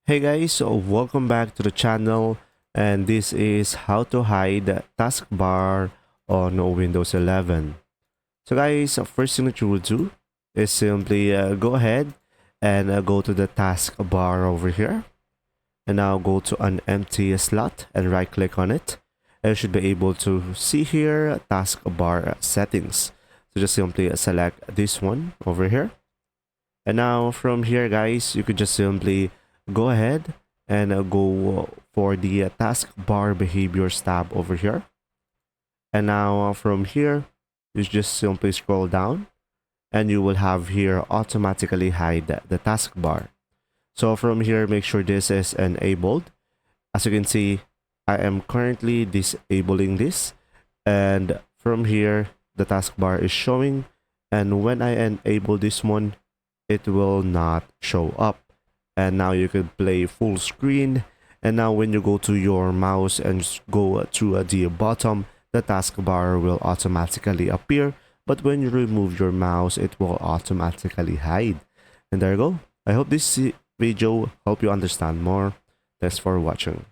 Hey guys, so welcome back to the channel, and this is how to hide the taskbar on Windows 11. So guys, first thing that you will do is simply go ahead and go to the taskbar over here, and now go to an empty slot and right click on it. And you should be able to see here taskbar settings. So just simply select this one over here. And now from here guys, you could just simply go ahead and go for the taskbar behaviors tab over here. And now from here, you just simply scroll down and you will have here automatically hide the taskbar. So from here, make sure this is enabled. As you can see, I am currently disabling this, and from here the taskbar is showing, and when I enable this one, it will not show up. And now you can play full screen, and now when you go to your mouse and go to the bottom, the taskbar will automatically appear, but when you remove your mouse, it will automatically hide. And there you go. I hope this video helped you understand more. Thanks for watching.